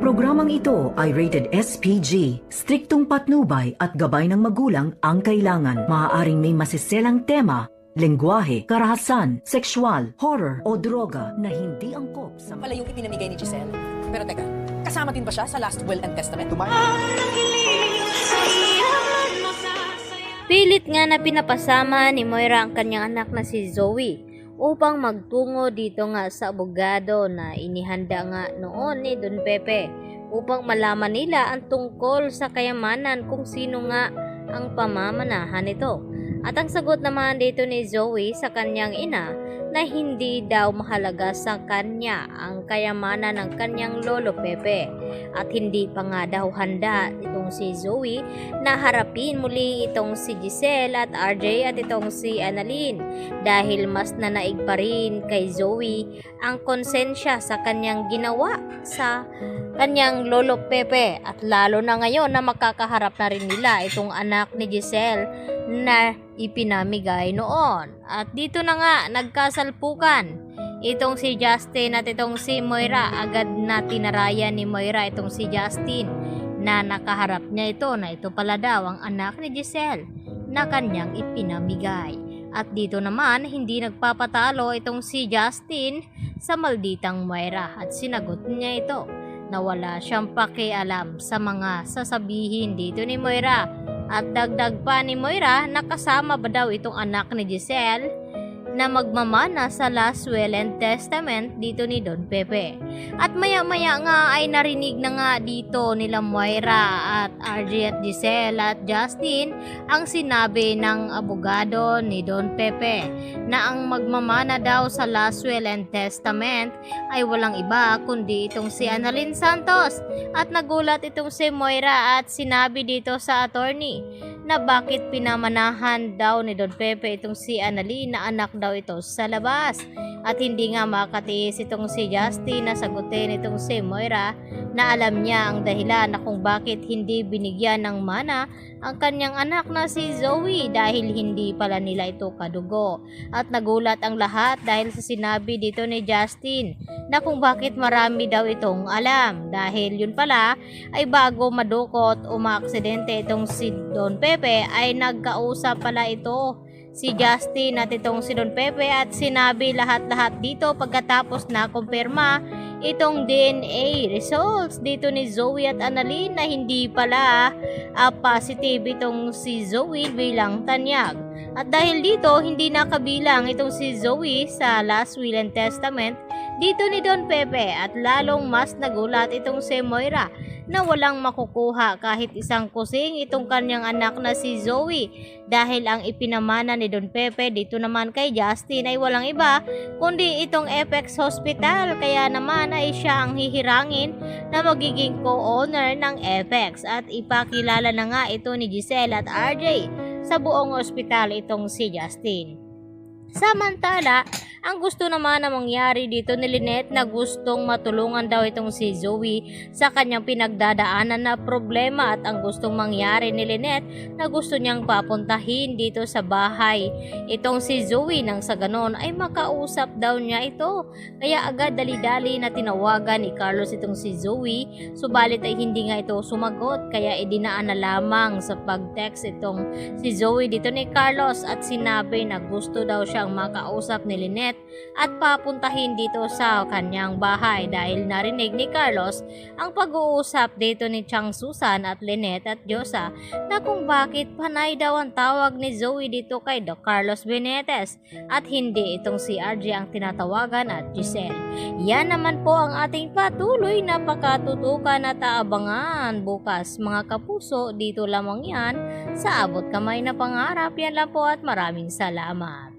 Programang ito ay rated SPG. Striktong patnubay at gabay ng magulang ang kailangan. Maaaring may masiselang tema, lengguwahe, karahasan, sexual, horror o droga na hindi angkop sa Pala yung ipinamigay ni Giselle. Pero teka, kasama din ba siya sa last will and testament? Pilit nga na pinapasama ni Moira ang kanyang anak na si Zoe upang magtungo dito nga sa abogado na inihanda nga noon ni Don Pepe upang malaman nila ang tungkol sa kayamanan kung sino nga ang pamamanahan nito. At ang sagot naman dito ni Zoe sa kanyang ina na hindi daw mahalaga sa kanya ang kayamanan ng kanyang lolo Pepe at hindi pa nga daw handa itong si Zoe na harapin muli itong si Giselle at RJ at itong si Annalyn dahil mas nanaig pa rin kay Zoe ang konsensya sa kanyang ginawa sa kanyang lolo Pepe at lalo na ngayon na makakaharap na rin nila itong anak ni Giselle na ipinamigay noon. At dito na nga nagkasalpukan itong si Justin at itong si Moira. Agad na tinarayan ni Moira itong si Justin na nakaharap niya ito na ito pala daw ang anak ni Giselle na kanyang ipinamigay. At dito naman hindi nagpapatalo itong si Justin sa malditang Moira at sinagot niya ito na wala siyang pakialam sa mga sasabihin dito ni Moira. At dagdag pa ni Moira na kasama ba daw itong anak ni Giselle na magmamana sa last will and testament dito ni Don Pepe. At maya-maya nga ay narinig na nga dito nila Moira at RJ at Giselle at Justin ang sinabi ng abogado ni Don Pepe na ang magmamana daw sa last will and testament ay walang iba kundi itong si Annalyn Santos. At nagulat itong si Moira at sinabi dito sa attorney na bakit pinamanahan daw ni Don Pepe itong si Annalyn na anak daw ito sa labas. At hindi nga makatiis itong si Justin na sagutin itong si Moira na alam niya ang dahilan na kung bakit hindi binigyan ng mana ang kanyang anak na si Zoe dahil hindi pala nila ito kadugo. At nagulat ang lahat dahil sa sinabi dito ni Justin na kung bakit marami daw itong alam dahil yun pala ay bago madukot o maaksidente itong si Don Pepe ay nagkausap pala ito si Justin at itong si Don Pepe at sinabi lahat-lahat dito pagkatapos na kumpirma itong DNA results dito ni Zoe at Annalyn na hindi pala positive itong si Zoe bilang tanyag. At dahil dito hindi nakabilang itong si Zoe sa last will and testament dito ni Don Pepe at lalong mas nagulat itong si Moira na walang makukuha kahit isang kusing itong kanyang anak na si Zoe dahil ang ipinamana ni Don Pepe dito naman kay Justin ay walang iba kundi itong Apex Hospital, kaya naman ay siya ang hihirangin na magiging co-owner ng Apex at ipakilala na nga ito ni Giselle at RJ sa buong ospital itong si Justin. Samantala, ang gusto naman na mangyari dito ni Lynette na gustong matulungan daw itong si Zoe sa kanyang pinagdadaanan na problema at ang gustong mangyari ni Lynette na gusto niyang papuntahin dito sa bahay itong si Zoe nang sa ganon ay makausap daw niya ito. Kaya agad dali-dali na tinawagan ni Carlos itong si Zoe subalit ay hindi nga ito sumagot kaya idinaan na lamang sa pag-text itong si Zoe dito ni Carlos at sinabi na gusto daw siyang makausap ni Lynette at papuntahin dito sa kanyang bahay dahil narinig ni Carlos ang pag-uusap dito ni Chang Susan at Lynette at Josa na kung bakit panay daw ang tawag ni Zoe dito kay Carlos Benetes at hindi itong si RJ ang tinatawagan at Giselle. Yan naman po ang ating patuloy na pakatutukan at aabangan bukas mga kapuso, dito lamang yan sa Abot Kamay na Pangarap. Yan lang po at maraming salamat.